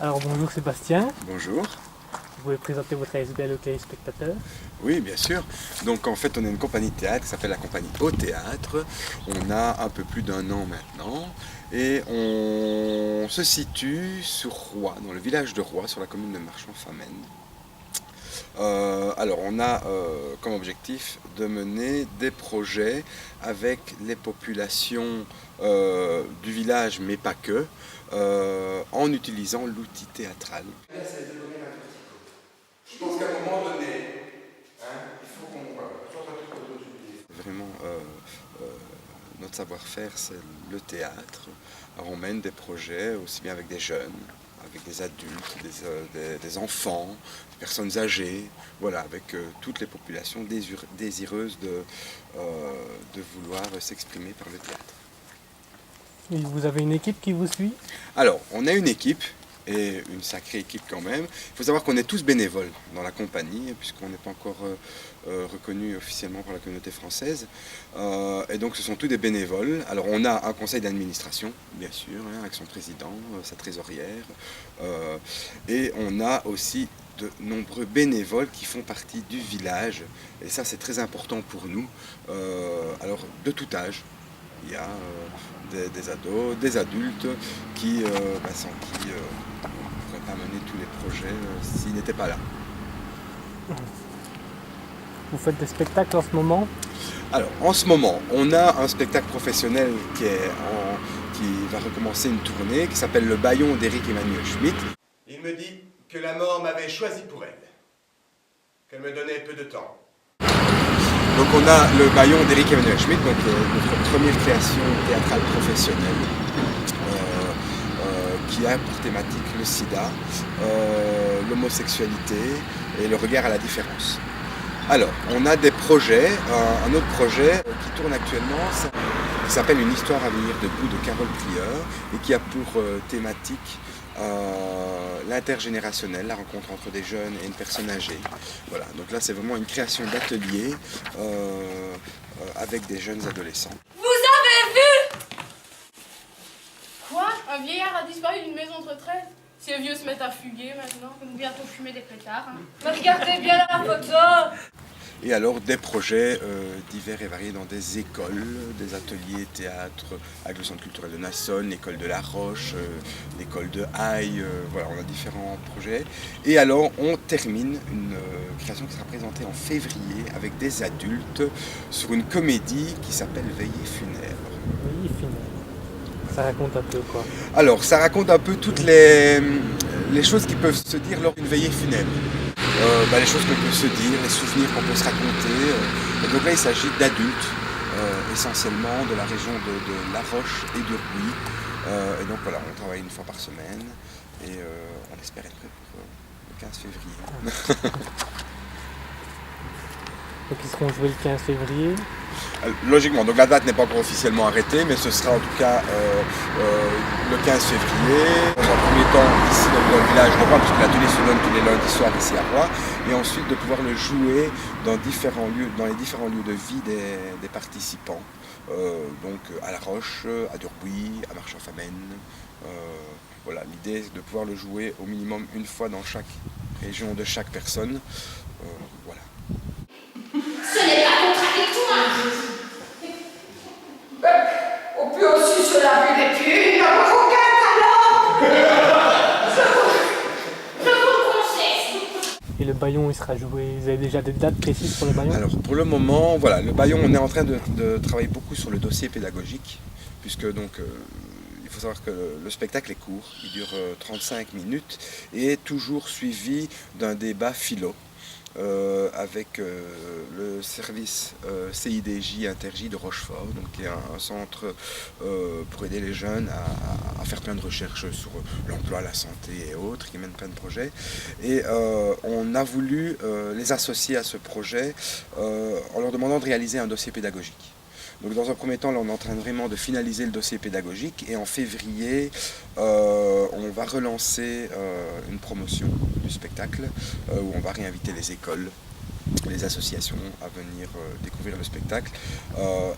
Alors bonjour Sébastien, Bonjour. vous pouvez présenter votre ASBL au téléspectateurs. Oui, bien sûr. Donc en fait, on est une compagnie de théâtre qui s'appelle la compagnie Au Théâtre. On a un peu plus d'un an maintenant et on se situe sur Roy, dans le village de Roy, sur la commune de Marchand-Famenne. Alors on a comme objectif de mener des projets avec les populations du village, mais pas que, en utilisant l'outil théâtral. Je pense qu'à un moment donné, il faut qu'on sorte un truc autosuffisant. Vraiment, notre savoir-faire, c'est le théâtre. Alors, on mène des projets aussi bien avec des jeunes, avec des adultes, des enfants, des personnes âgées, voilà, avec toutes les populations désireuses de vouloir s'exprimer par le théâtre. Et vous avez une équipe qui vous suit? Alors, on a une équipe, et une sacrée équipe quand même. Il faut savoir qu'on est tous bénévoles dans la compagnie, puisqu'on n'est pas encore reconnu officiellement par la communauté française. Et donc ce sont tous des bénévoles. Alors on a un conseil d'administration, bien sûr, avec son président, sa trésorière. Et on a aussi de nombreux bénévoles qui font partie du village. Et ça c'est très important pour nous. Alors de tout âge. Il y a des ados, des adultes qui, sans qui on ne pourrait pas mener tous les projets s'ils n'étaient pas là. Vous faites des spectacles en ce moment? Alors, en ce moment, on a un spectacle professionnel qui va recommencer une tournée qui s'appelle Le Baillon d'Éric Emmanuel Schmitt. Il me dit que la mort m'avait choisi pour elle, qu'elle me donnait peu de temps. Donc on a Le Baillon d'Éric Emmanuel Schmitt, donc notre première création théâtrale professionnelle qui a pour thématique le sida, l'homosexualité et le regard à la différence. Alors, on a des projets, un autre projet qui tourne actuellement, qui s'appelle Une histoire à venir debout de Carole Prieur et qui a pour thématique l'intergénérationnel, la rencontre entre des jeunes et une personne âgée. Voilà, donc là c'est vraiment une création d'atelier avec des jeunes adolescents. Vous avez vu? Quoi? Un vieillard a disparu d'une maison de retraite? Ces vieux se mettent à fuguer maintenant, ils vont bientôt fumer des pétards. Mais regardez bien la photo! Et alors des projets divers et variés dans des écoles, des ateliers théâtre avec le Centre culturel de Nassonne, l'école de La Roche, l'école de Haye, voilà, on a différents projets. Et alors on termine une création qui sera présentée en février avec des adultes sur une comédie qui s'appelle Veillée funèbre. Oui, finalement. Ça raconte un peu quoi? Alors ça raconte un peu toutes les choses qui peuvent se dire lors d'une veillée funèbre. Les choses qu'on peut se dire, les souvenirs qu'on peut se raconter. Et donc là, il s'agit d'adultes, essentiellement de la région de La Roche et de Rouy. Et donc voilà, on travaille une fois par semaine et on espère être prêt pour le 15 février. Donc ils seront joués le 15 février. Logiquement, donc la date n'est pas encore officiellement arrêtée, mais ce sera en tout cas le 15 février. Dans un premier temps, ici dans le village de Roy, puisque l'atelier se donne tous les lundis soirs ici à Roy, et ensuite de pouvoir le jouer dans les différents lieux de vie des participants. Donc à La Roche, à Durbuy, à Marchand-Famenne. Voilà, l'idée est de pouvoir le jouer au minimum une fois dans chaque région de chaque personne. Voilà. Ce n'est pas contradictoire. On peut aussi se laver les pieds, n'avoir aucun talent. Je vous le conseille. Et le Baillon il sera joué. Vous avez déjà des dates précises pour le Baillon? Alors pour le moment, voilà, le Baillon, on est en train de travailler beaucoup sur le dossier pédagogique, puisque donc il faut savoir que le spectacle est court, il dure 35 minutes et est toujours suivi d'un débat philo. Avec le service CIDJ Interj de Rochefort, donc qui est un centre pour aider les jeunes à faire plein de recherches sur l'emploi, la santé et autres, qui mènent plein de projets. Et on a voulu les associer à ce projet en leur demandant de réaliser un dossier pédagogique. Donc dans un premier temps, là, on est en train vraiment de finaliser le dossier pédagogique et en février, on va relancer une promotion du spectacle où on va réinviter les écoles, les associations à venir découvrir le spectacle.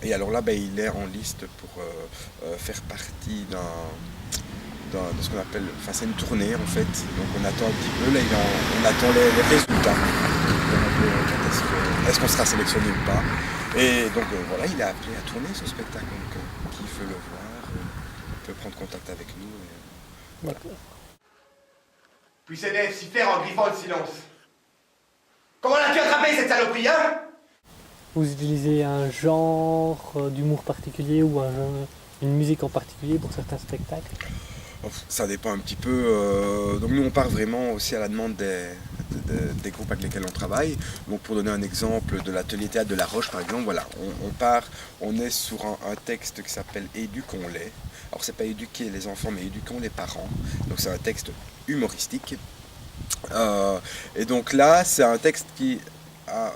Et alors là, il est en liste pour faire partie de ce qu'on appelle, enfin c'est une tournée en fait, donc on attend un petit peu, là on attend les résultats, est-ce qu'on sera sélectionné ou pas, et donc voilà, il est appelé à tourner ce spectacle, donc qui veut le voir peut prendre contact avec nous. Voilà. Puis s'élève s'y faire en griffant le silence. Comment l'as-tu attrapé cette saloperie, hein? Vous utilisez un genre d'humour particulier ou une musique en particulier pour certains spectacles? Ça dépend un petit peu. Donc nous on part vraiment aussi à la demande des groupes avec lesquels on travaille. Donc pour donner un exemple de l'atelier théâtre de La Roche par exemple, voilà, on est sur un texte qui s'appelle Éduquons-les. Alors c'est pas éduquer les enfants mais éduquons les parents. Donc c'est un texte humoristique. Et donc là c'est un texte qui a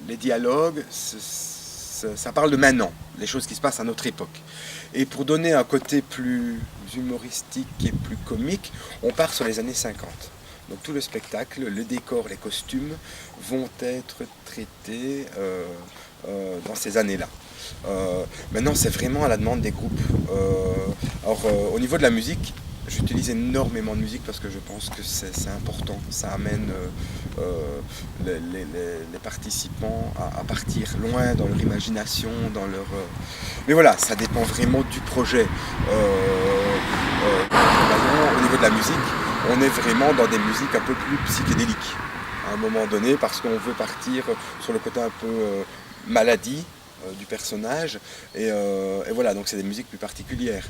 les dialogues, ça parle de maintenant, les choses qui se passent à notre époque. Et pour donner un côté plus humoristique et plus comique, on part sur les années 50. Donc tout le spectacle, le décor, les costumes vont être traités dans ces années-là. Maintenant, c'est vraiment à la demande des groupes. Au niveau de la musique, j'utilise énormément de musique parce que je pense que c'est important. Ça amène les participants à partir loin dans leur imagination, dans leur... Mais voilà, ça dépend vraiment du projet. Au niveau de la musique, on est vraiment dans des musiques un peu plus psychédéliques à un moment donné parce qu'on veut partir sur le côté un peu maladie du personnage et voilà, donc c'est des musiques plus particulières.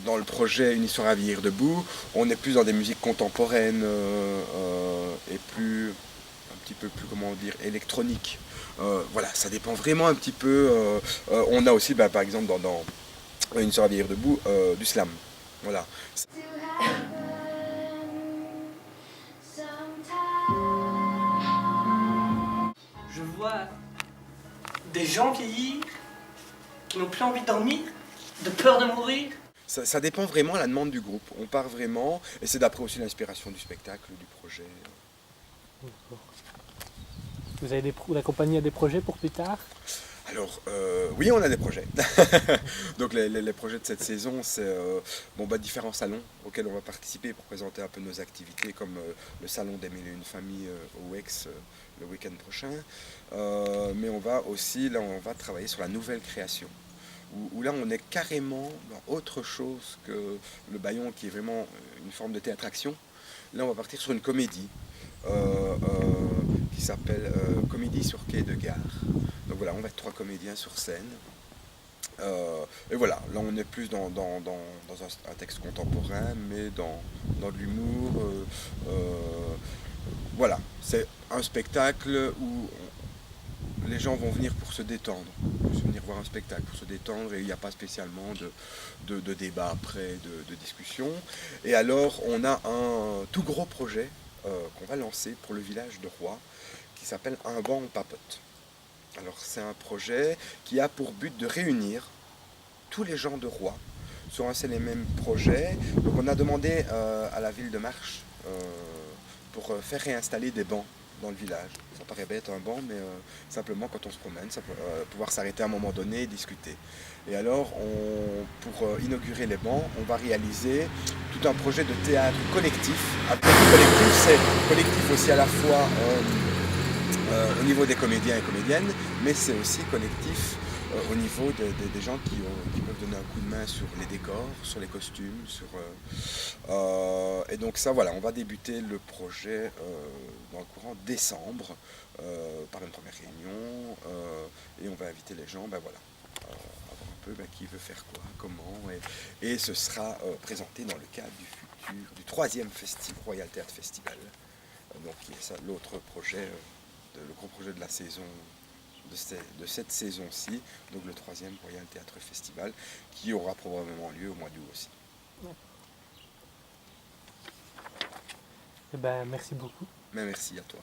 Dans le projet Une histoire à vieillir debout, on est plus dans des musiques contemporaines et plus, un petit peu plus, comment dire, électroniques. Voilà, ça dépend vraiment un petit peu. On a aussi, par exemple, dans Une histoire à vieillir debout, du slam. Voilà. Je vois des gens vieillir, qui n'ont plus envie de dormir, de peur de mourir. Ça dépend vraiment à la demande du groupe. On part vraiment, et c'est d'après aussi l'inspiration du spectacle, du projet. Vous accompagnez à des projets pour plus tard? Alors, oui, on a des projets. Donc les projets de cette saison, c'est différents salons auxquels on va participer pour présenter un peu nos activités, comme le salon des 1001 familles au WEX le week-end prochain. Mais on va aussi, là, on va travailler sur la nouvelle création. Où là, on est carrément dans autre chose que le Bayon, qui est vraiment une forme de théâtre-action. Là, on va partir sur une comédie qui s'appelle Comédie sur quai de gare. Donc voilà, on va être 3 comédiens sur scène. Et voilà, là on est plus dans un texte contemporain, mais dans de l'humour. Voilà, c'est un spectacle où les gens vont venir pour se détendre, venir voir un spectacle pour se détendre, et il n'y a pas spécialement de débat après, de discussion. Et alors on a un tout gros projet qu'on va lancer pour le village de Roy, qui s'appelle Un banc on papote. Alors c'est un projet qui a pour but de réunir tous les gens de Roy sur un seul et même projet. Donc on a demandé à la ville de Marche pour faire réinstaller des bancs dans le village. Ça paraît bête un banc, mais simplement quand on se promène, ça peut, pouvoir s'arrêter à un moment donné et discuter. Et alors, pour inaugurer les bancs, on va réaliser tout un projet de théâtre collectif. Avec le collectif, c'est collectif aussi à la fois au niveau des comédiens et comédiennes, mais c'est aussi collectif au niveau des gens qui peuvent donner un coup de main sur les décors, sur les costumes, et donc ça, voilà, on va débuter le projet dans le courant décembre par une première réunion, et on va inviter les gens, voilà, à voir un peu qui veut faire quoi, comment, et ce sera présenté dans le cadre du 3e Royal Theatre Festival, donc qui est ça, l'autre projet, le gros projet de la saison. De cette saison-ci, donc le 3e Royal Theatre Festival, qui aura probablement lieu au mois d'août aussi. Eh ben, merci beaucoup. Mais merci à toi.